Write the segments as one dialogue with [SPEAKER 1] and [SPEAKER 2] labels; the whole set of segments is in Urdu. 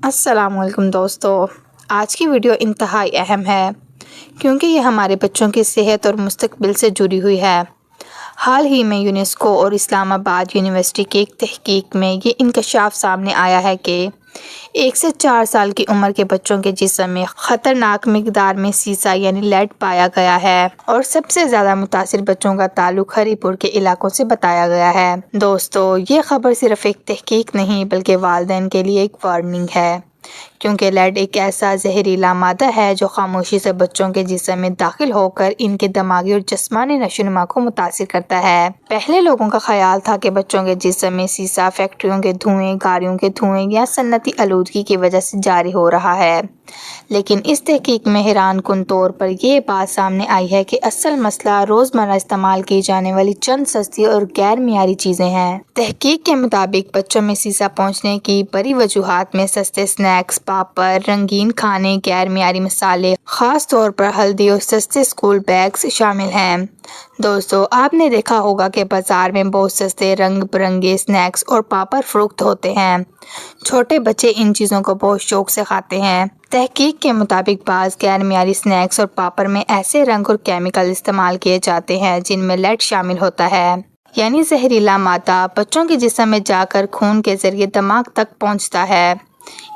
[SPEAKER 1] السلام علیکم دوستو، آج کی ویڈیو انتہائی اہم ہے کیونکہ یہ ہمارے بچوں کی صحت اور مستقبل سے جڑی ہوئی ہے۔ حال ہی میں یونیسکو اور اسلام آباد یونیورسٹی کی ایک تحقیق میں یہ انکشاف سامنے آیا ہے کہ 1 سے 4 سال کی عمر کے بچوں کے جسم میں خطرناک مقدار میں سیسہ یعنی لیڈ پایا گیا ہے، اور سب سے زیادہ متاثر بچوں کا تعلق ہری پور کے علاقوں سے بتایا گیا ہے۔ دوستو، یہ خبر صرف ایک تحقیق نہیں بلکہ والدین کے لیے ایک وارننگ ہے، کیونکہ لیڈ ایک ایسا زہریلا مادہ ہے جو خاموشی سے بچوں کے جسم میں داخل ہو کر ان کے دماغی اور جسمانی نشوونما کو متاثر کرتا ہے۔ پہلے لوگوں کا خیال تھا کہ بچوں کے جسم میں سیسہ فیکٹریوں کے دھوئیں، گاڑیوں کے دھوئیں یا صنعتی آلودگی کی وجہ سے جاری ہو رہا ہے، لیکن اس تحقیق میں حیران کن طور پر یہ بات سامنے آئی ہے کہ اصل مسئلہ روزمرہ استعمال کی جانے والی چند سستی اور غیر معیاری چیزیں ہیں۔ تحقیق کے مطابق بچوں میں سیسہ پہنچنے کی بڑی وجوہات میں سستے اسنیکس، پاپڑ، رنگین کھانے، غیر معیاری مصالحے، خاص طور پر ہلدی اور سستے اسکول بیگز شامل ہیں۔ دوستو، آپ نے دیکھا ہوگا کہ بازار میں بہت سستے رنگ برنگے اسنیکس اور پاپڑ فروخت ہوتے ہیں۔ چھوٹے بچے ان چیزوں کو بہت شوق سے کھاتے ہیں۔ تحقیق کے مطابق بعض غیر معیاری اسنیکس اور پاپڑ میں ایسے رنگ اور کیمیکل استعمال کیے جاتے ہیں جن میں لیڈ شامل ہوتا ہے، یعنی زہریلا مادہ بچوں کے جسم میں جا کر خون کے ذریعے دماغ تک پہنچتا ہے۔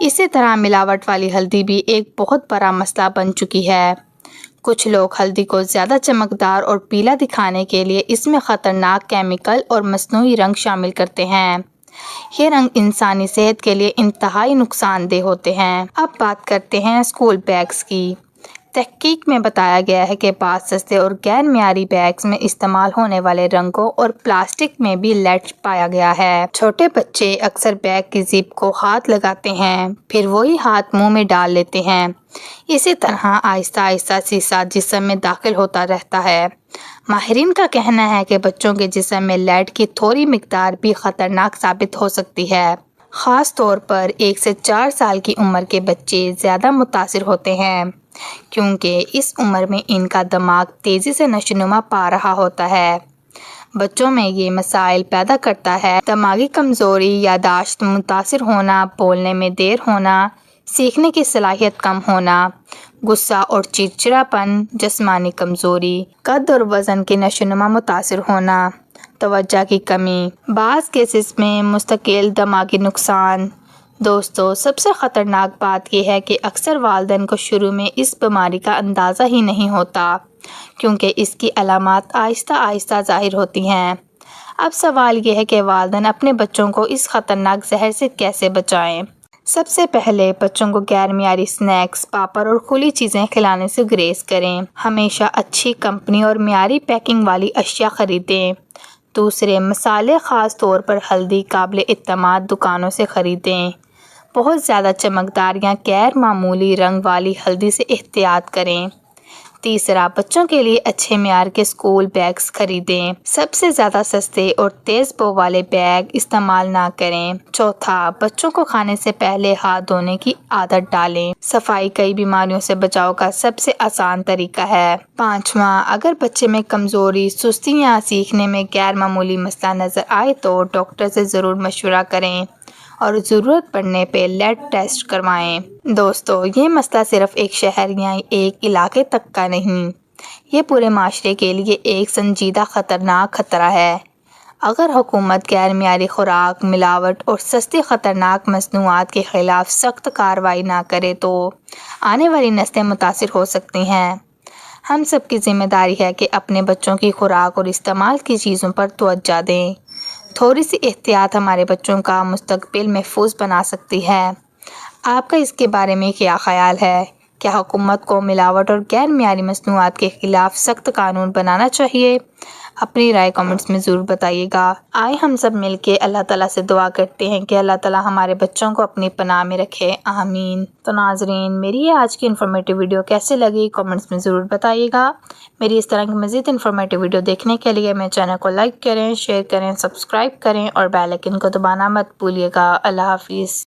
[SPEAKER 1] اسی طرح ملاوٹ والی ہلدی بھی ایک بہت بڑا مسئلہ بن چکی ہے۔ کچھ لوگ ہلدی کو زیادہ چمکدار اور پیلا دکھانے کے لیے اس میں خطرناک کیمیکل اور مصنوعی رنگ شامل کرتے ہیں۔ یہ رنگ انسانی صحت کے لیے انتہائی نقصان دہ ہوتے ہیں۔ اب بات کرتے ہیں اسکول بیگز کی۔ تحقیق میں بتایا گیا ہے کہ بعض سستے اور غیر معیاری بیگز میں استعمال ہونے والے رنگوں اور پلاسٹک میں بھی لیڈ پایا گیا ہے۔ چھوٹے بچے اکثر بیگ کی زپ کو ہاتھ لگاتے ہیں، پھر وہی ہاتھ منہ میں ڈال لیتے ہیں۔ اسی طرح آہستہ آہستہ سیسہ جسم میں داخل ہوتا رہتا ہے۔ ماہرین کا کہنا ہے کہ بچوں کے جسم میں لیڈ کی تھوڑی مقدار بھی خطرناک ثابت ہو سکتی ہے۔ خاص طور پر 1 سے 4 سال کی عمر کے بچے زیادہ متاثر ہوتے ہیں، کیونکہ اس عمر میں ان کا دماغ تیزی سے نشوونما پا رہا ہوتا ہے۔ بچوں میں یہ مسائل پیدا کرتا ہے: دماغی کمزوری، یادداشت متاثر ہونا، بولنے میں دیر ہونا، سیکھنے کی صلاحیت کم ہونا، غصہ اور چڑچڑاپن، جسمانی کمزوری، قد اور وزن کی نشوونما متاثر ہونا، توجہ کی کمی، بعض کیسز میں مستقل دماغی نقصان۔ دوستو، سب سے خطرناک بات یہ ہے کہ اکثر والدین کو شروع میں اس بیماری کا اندازہ ہی نہیں ہوتا، کیونکہ اس کی علامات آہستہ آہستہ ظاہر ہوتی ہیں۔ اب سوال یہ ہے کہ والدین اپنے بچوں کو اس خطرناک زہر سے کیسے بچائیں؟ سب سے پہلے بچوں کو غیر معیاری اسنیکس، پاپڑ اور کھلی چیزیں کھلانے سے گریز کریں۔ ہمیشہ اچھی کمپنی اور معیاری پیکنگ والی اشیاء خریدیں۔ دوسرے، مصالحے خاص طور پر ہلدی قابل اعتماد دکانوں سے خریدیں۔ بہت زیادہ چمکدار یا غیر معمولی رنگ والی ہلدی سے احتیاط کریں۔ تیسرا، بچوں کے لیے اچھے معیار کے اسکول بیگز خریدیں۔ سب سے زیادہ سستے اور تیز بو والے بیگ استعمال نہ کریں۔ چوتھا، بچوں کو کھانے سے پہلے ہاتھ دھونے کی عادت ڈالیں۔ صفائی کئی بیماریوں سے بچاؤ کا سب سے آسان طریقہ ہے۔ پانچواں، اگر بچے میں کمزوری، سستی یا سیکھنے میں غیر معمولی مسئلہ نظر آئے تو ڈاکٹر سے ضرور مشورہ کریں اور ضرورت پڑنے پہ لیڈ ٹیسٹ کروائیں۔ دوستو، یہ مسئلہ صرف ایک شہر یا ایک علاقے تک کا نہیں، یہ پورے معاشرے کے لیے ایک سنجیدہ خطرناک خطرہ ہے۔ اگر حکومت غیر معیاری خوراک، ملاوٹ اور سستی خطرناک مصنوعات کے خلاف سخت کارروائی نہ کرے تو آنے والی نسلیں متاثر ہو سکتی ہیں۔ ہم سب کی ذمہ داری ہے کہ اپنے بچوں کی خوراک اور استعمال کی چیزوں پر توجہ دیں۔ تھوڑی سی احتیاط ہمارے بچوں کا مستقبل محفوظ بنا سکتی ہے۔ آپ کا اس کے بارے میں کیا خیال ہے؟ کیا حکومت کو ملاوٹ اور غیر معیاری مصنوعات کے خلاف سخت قانون بنانا چاہیے؟ اپنی رائے کمنٹس میں ضرور بتائیے گا۔ آئے ہم سب مل کے اللہ تعالیٰ سے دعا کرتے ہیں کہ اللہ تعالیٰ ہمارے بچوں کو اپنی پناہ میں رکھے، آمین۔ تو ناظرین، میری یہ آج کی انفارمیٹیو ویڈیو کیسے لگی کمنٹس میں ضرور بتائیے گا۔ میری اس طرح کی مزید انفارمیٹیو ویڈیو دیکھنے کے لیے میرے چینل کو لائک کریں، شیئر کریں، سبسکرائب کریں اور بیل آئیکن کو دبانا مت بھولیے گا۔ اللہ حافظ۔